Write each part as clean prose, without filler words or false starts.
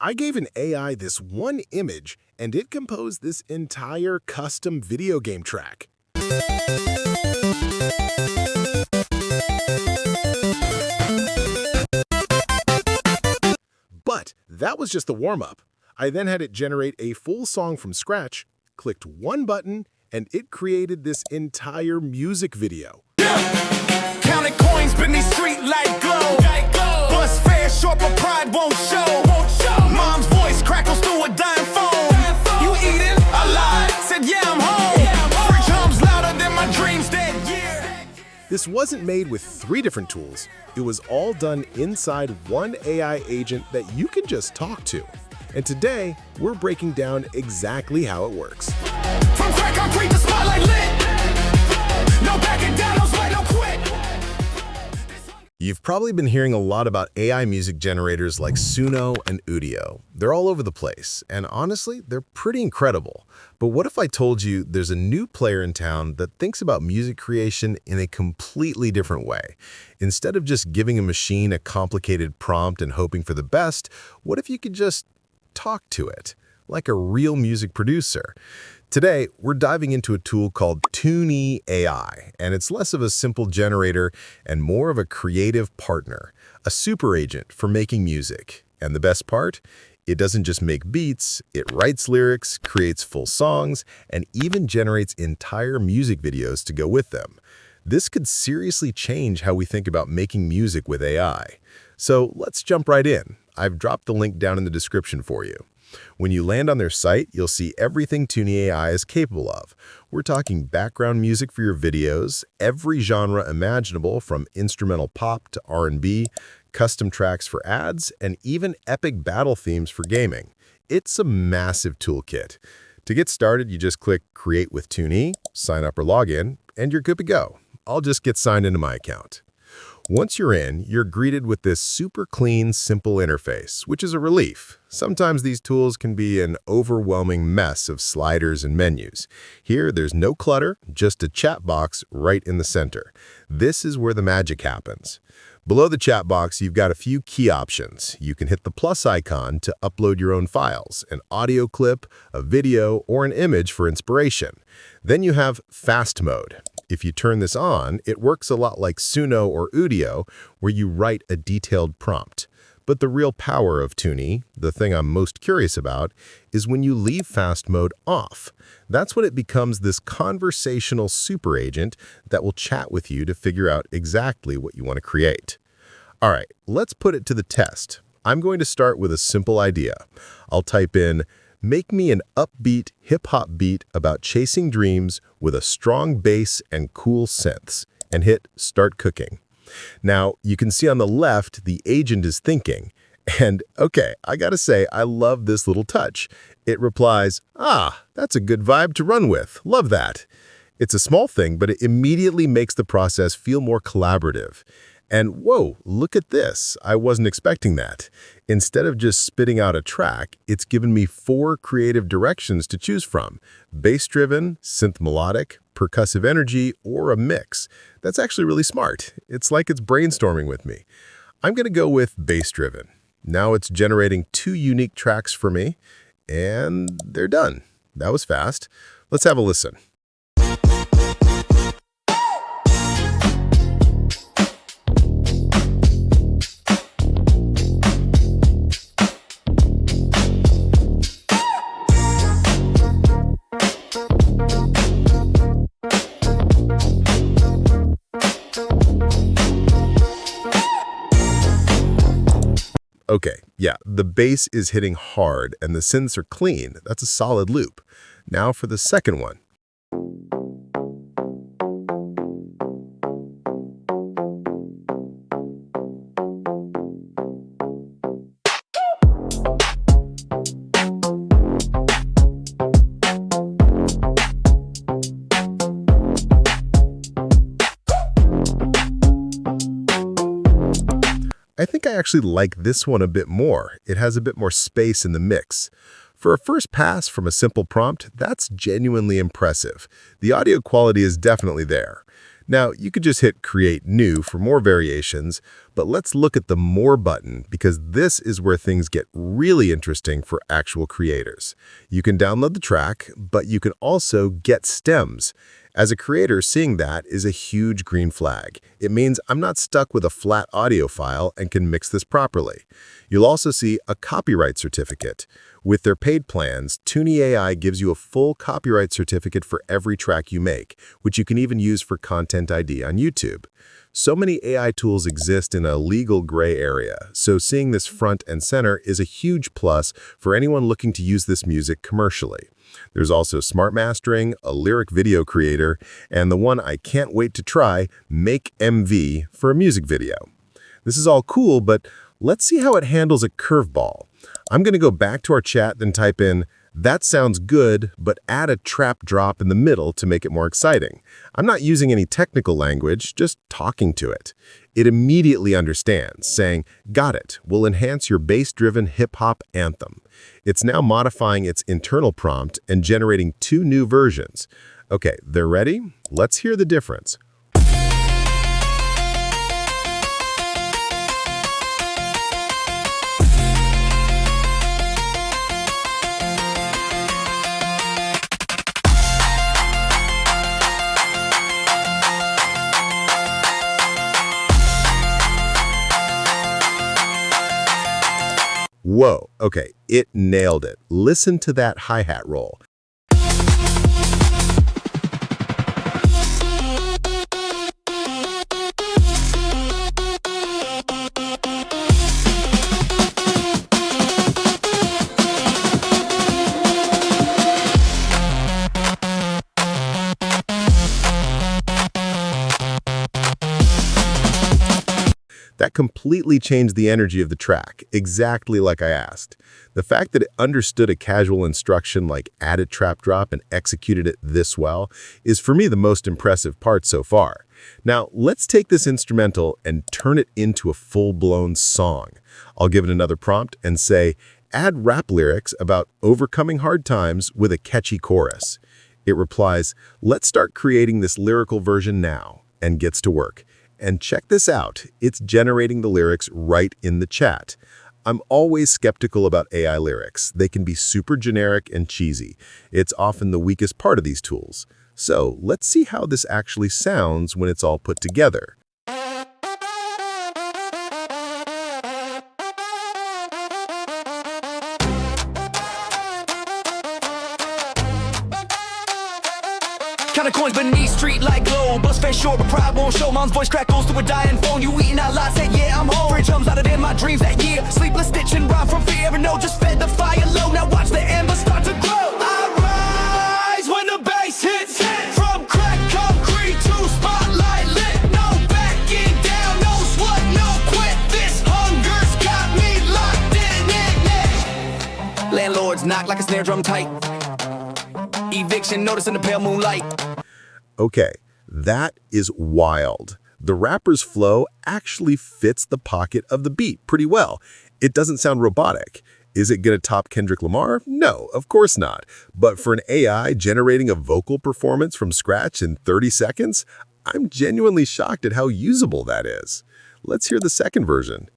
I gave an AI this one image, and it composed this entire custom video game track. But that was just the warm-up. I then had it generate a full song from scratch, clicked one button, and it created this entire music video. Counting coins beneath street light glow. Bus fare short, but pride won't show. Mom's voice crackles through a dime phone. You eating? I lied. Said yeah, I'm home. Fridge hums louder than my dreams that year. This wasn't made with 3 different tools. It was all done inside one AI agent that you can just talk to. And today, we're breaking down exactly how it works. From crack concrete to spotlight lit. No backing down, no sweat, no quit. You've probably been hearing a lot about AI music generators like Suno and Udio. They're all over the place, and honestly, they're pretty incredible. But what if I told you there's a new player in town that thinks about music creation in a completely different way? Instead of just giving a machine a complicated prompt and hoping for the best, what if you could just talk to it, like a real music producer? Today, we're diving into a tool called Tunee AI, and it's less of a simple generator and more of a creative partner, a super agent for making music. And the best part? It doesn't just make beats, it writes lyrics, creates full songs, and even generates entire music videos to go with them. This could seriously change how we think about making music with AI. So let's jump right in. I've dropped the link down in the description for you. When you land on their site, you'll see everything Tunee AI is capable of. We're talking background music for your videos, every genre imaginable from instrumental pop to R&B, custom tracks for ads, and even epic battle themes for gaming. It's a massive toolkit. To get started, you just click Create with Tunee, sign up or log in, and you're good to go. I'll just get signed into my account. Once you're in, you're greeted with this super clean, simple interface, which is a relief. Sometimes these tools can be an overwhelming mess of sliders and menus. Here, there's no clutter, just a chat box right in the center. This is where the magic happens. Below the chat box, you've got a few key options. You can hit the plus icon to upload your own files, an audio clip, a video, or an image for inspiration. Then you have fast mode. If you turn this on, it works a lot like Suno or Udio, where you write a detailed prompt. But the real power of Tunee, the thing I'm most curious about, is when you leave fast mode off. That's when it becomes this conversational super agent that will chat with you to figure out exactly what you want to create. All right, let's put it to the test. I'm going to start with a simple idea. I'll type in, "Make me an upbeat hip-hop beat about chasing dreams with a strong bass and cool synths," and hit Start Cooking. Now, you can see on the left, the agent is thinking. And okay, I gotta say, I love this little touch. It replies, that's a good vibe to run with. Love that. It's a small thing, but it immediately makes the process feel more collaborative. And whoa, look at this. I wasn't expecting that. Instead of just spitting out a track, it's given me 4 creative directions to choose from: bass-driven, synth melodic, percussive energy, or a mix. That's actually really smart. It's like it's brainstorming with me. I'm going to go with bass-driven. Now it's generating 2 unique tracks for me, and they're done. That was fast. Let's have a listen. Okay, yeah, the bass is hitting hard and the synths are clean. That's a solid loop. Now for the second one. I think I actually like this one a bit more. It has a bit more space in the mix. For a first pass from a simple prompt, that's genuinely impressive. The audio quality is definitely there. Now, you could just hit Create New for more variations, but let's look at the More button because this is where things get really interesting for actual creators. You can download the track, but you can also get stems. As a creator, seeing that is a huge green flag. It means I'm not stuck with a flat audio file and can mix this properly. You'll also see a copyright certificate. With their paid plans, Tunee AI gives you a full copyright certificate for every track you make, which you can even use for Content ID on YouTube. So many AI tools exist in a legal gray area, so seeing this front and center is a huge plus for anyone looking to use this music commercially. There's also smart mastering, a lyric video creator, and the one I can't wait to try, Make MV, for a music video. This is all cool, but let's see how it handles a curveball. I'm going to go back to our chat and type in, "That sounds good, but add a trap drop in the middle to make it more exciting." I'm not using any technical language, just talking to it. It immediately understands, saying, "Got it, we'll enhance your bass-driven hip-hop anthem." It's now modifying its internal prompt and generating 2 new versions. Okay, they're ready? Let's hear the difference. Whoa, okay, it nailed it. Listen to that hi-hat roll. That completely changed the energy of the track, exactly like I asked. The fact that it understood a casual instruction like add a trap drop and executed it this well is for me the most impressive part so far. Now, let's take this instrumental and turn it into a full-blown song. I'll give it another prompt and say, add rap lyrics about overcoming hard times with a catchy chorus. It replies, let's start creating this lyrical version now, and gets to work. And check this out, it's generating the lyrics right in the chat. I'm always skeptical about AI lyrics. They can be super generic and cheesy. It's often the weakest part of these tools. So let's see how this actually sounds when it's all put together. Counting coins beneath street like glow. Bust face short but pride won't show. Mom's voice crackles through a dying phone. You eating out loud, said yeah I'm home. Fridge hums louder than my dreams that year. Sleepless stitching rhyme from fear. And no, just fed the fire low. Now watch the ember start to grow. I rise when the bass hits. From crack concrete to spotlight lit. No backing down, no sweat, no quit. This hunger's got me locked in it. Landlords knock like a snare drum tight. Eviction notice in the pale moonlight. Okay, that is wild. The rapper's flow actually fits the pocket of the beat pretty well. It doesn't sound robotic. Is it going to top Kendrick Lamar? No, of course not. But for an AI generating a vocal performance from scratch in 30 seconds, I'm genuinely shocked at how usable that is. Let's hear the second version.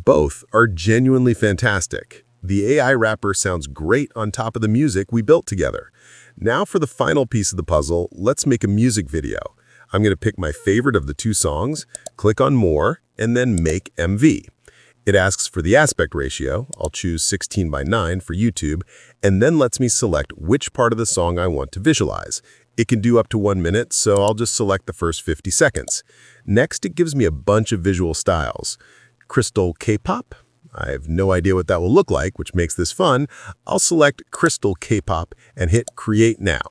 Both are genuinely fantastic. The AI rapper sounds great on top of the music we built together. Now for the final piece of the puzzle, let's make a music video. I'm going to pick my favorite of the 2 songs, click on More, and then Make MV. It asks for the aspect ratio. I'll choose 16:9 for YouTube, and then lets me select which part of the song I want to visualize. It can do up to 1 minute, so I'll just select the first 50 seconds. Next, it gives me a bunch of visual styles. Crystal K-pop, I have no idea what that will look like, which makes this fun. I'll select Crystal K-pop and hit Create Now.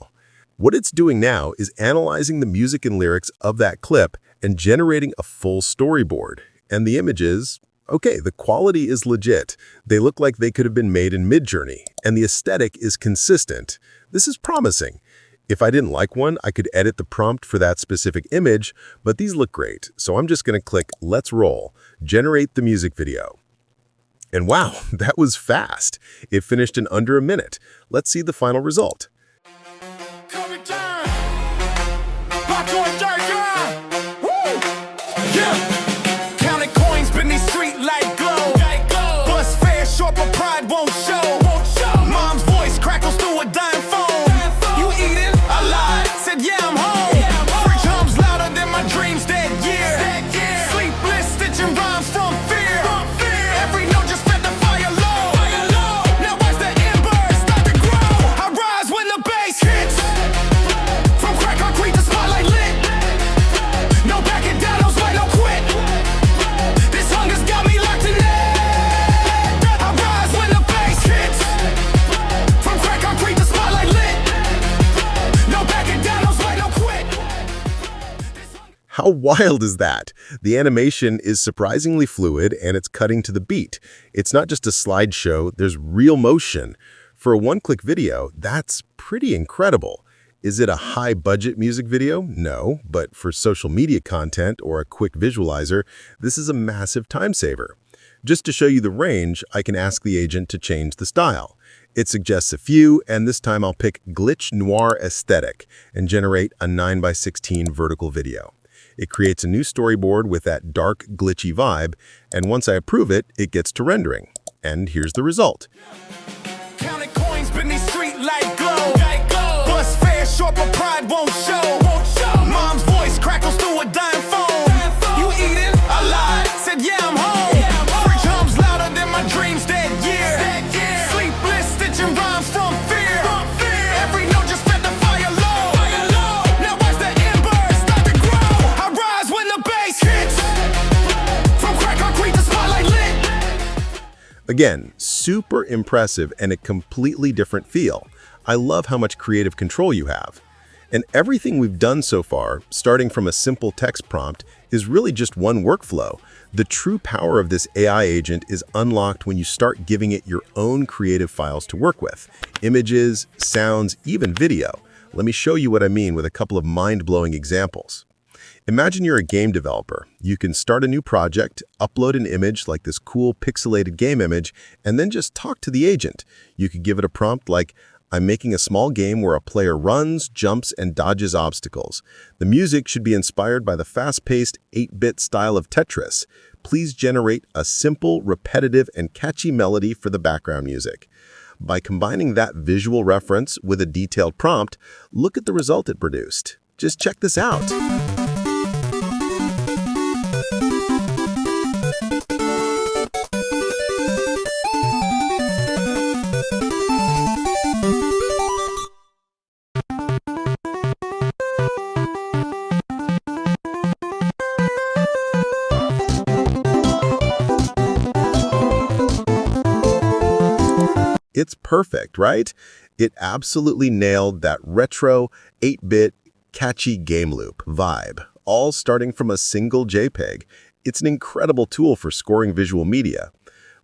What it's doing now is analyzing the music and lyrics of that clip and generating a full storyboard. And the images, okay, the quality is legit. They look like they could have been made in Midjourney, and the aesthetic is consistent. This is promising. If I didn't like one, I could edit the prompt for that specific image, but these look great. So I'm just going to click Let's Roll, generate the music video. And wow, that was fast. It finished in under a minute. Let's see the final result. Counting coins beneath street light glow. Bus fare short, but pride won't show. Mom's voice crackles through a dime phone. You eating? I lied. Said yeah, I'm home. Fridge hums louder than my dreams that year. Sleepless, stitching rhymes from fear. Every note just fed the fire low. Now watch the embers start to grow. I rise when the bass hits. From crack concrete to spotlight lit. No backing down, no sweat, no quit. This hunger's got me locked in it. I rise when the bass hits. From crack concrete to spotlight lit. No backing down, no sweat, no quit. How wild is that? The animation is surprisingly fluid and it's cutting to the beat. It's not just a slideshow, there's real motion. For a one-click video, that's pretty incredible. Is it a high-budget music video? No, but for social media content or a quick visualizer, this is a massive time saver. Just to show you the range, I can ask the agent to change the style. It suggests a few, and this time I'll pick Glitch Noir Aesthetic and generate a 9:16 vertical video. It creates a new storyboard with that dark, glitchy vibe, and once I approve it, it gets to rendering. And here's the result. Counting coins beneath street light glow. Bus fare short, but pride won't show. Mom's voice crackles through a dime phone. You eating? I lied. Said yeah, I'm home. Fridge hums louder than my dreams that year. Sleepless, stitching rhymes from fear. Every note just fed the fire low. Now watch the embers start to grow. I rise when the bass hits. From crack concrete to spotlight lit. Again, super impressive and a completely different feel. I love how much creative control you have. And everything we've done so far, starting from a simple text prompt, is really just one workflow. The true power of this AI agent is unlocked when you start giving it your own creative files to work with. Images, sounds, even video. Let me show you what I mean with a couple of mind-blowing examples. Imagine you're a game developer. You can start a new project, upload an image like this cool pixelated game image, and then just talk to the agent. You could give it a prompt like, I'm making a small game where a player runs, jumps, and dodges obstacles. The music should be inspired by the fast-paced 8-bit style of Tetris. Please generate a simple, repetitive, and catchy melody for the background music. By combining that visual reference with a detailed prompt, look at the result it produced. Just check this out. It's perfect, right? It absolutely nailed that retro, 8-bit, catchy game loop vibe, all starting from a single JPEG. It's an incredible tool for scoring visual media.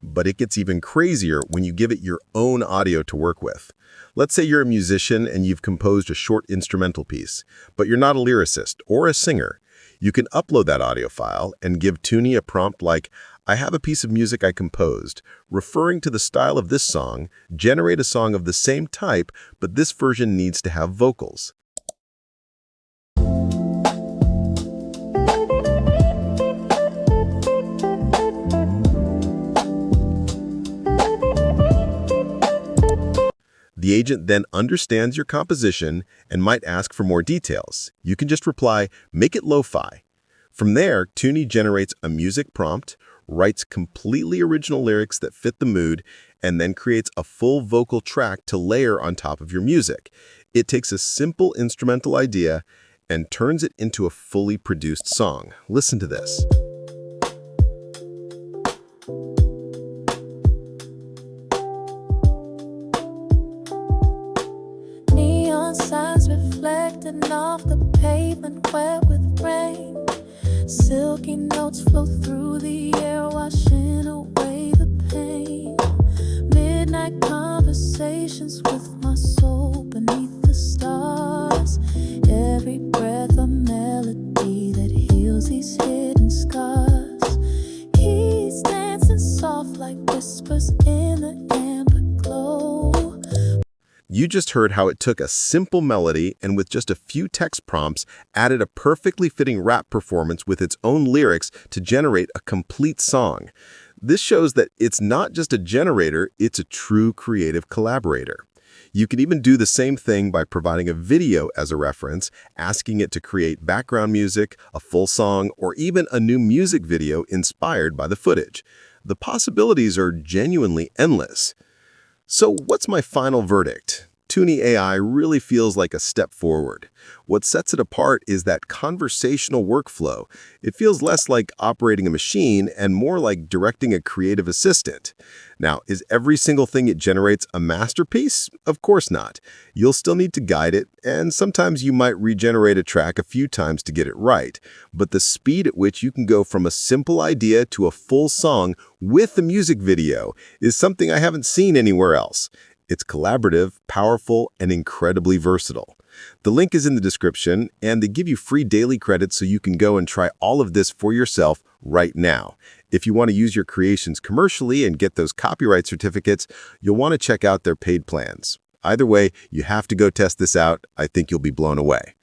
But it gets even crazier when you give it your own audio to work with. Let's say you're a musician and you've composed a short instrumental piece, but you're not a lyricist or a singer. You can upload that audio file and give Tunee a prompt like, I have a piece of music I composed. Referring to the style of this song, generate a song of the same type, but this version needs to have vocals. The agent then understands your composition and might ask for more details. You can just reply, make it lo-fi. From there, Tunee generates a music prompt, writes completely original lyrics that fit the mood, and then creates a full vocal track to layer on top of your music. It takes a simple instrumental idea and turns it into a fully produced song. Listen to this. wet with rain. Silky notes flow through the air, washing away the pain. Midnight conversations with my soul beneath the stars. Every breath a melody that heals these hidden scars. He's dancing soft like whispers in the amber glow. You just heard how it took a simple melody and with just a few text prompts added a perfectly fitting rap performance with its own lyrics to generate a complete song. This shows that it's not just a generator, it's a true creative collaborator. You can even do the same thing by providing a video as a reference, asking it to create background music, a full song, or even a new music video inspired by the footage. The possibilities are genuinely endless. So what's my final verdict? Tunee AI really feels like a step forward. What sets it apart is that conversational workflow. It feels less like operating a machine and more like directing a creative assistant. Now, is every single thing it generates a masterpiece? Of course not. You'll still need to guide it, and sometimes you might regenerate a track a few times to get it right. But the speed at which you can go from a simple idea to a full song with a music video is something I haven't seen anywhere else. It's collaborative, powerful, and incredibly versatile. The link is in the description, and they give you free daily credits so you can go and try all of this for yourself right now. If you want to use your creations commercially and get those copyright certificates, you'll want to check out their paid plans. Either way, you have to go test this out. I think you'll be blown away.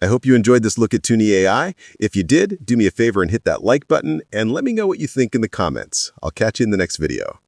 I hope you enjoyed this look at Tunee AI. If you did, do me a favor and hit that like button, and let me know what you think in the comments. I'll catch you in the next video.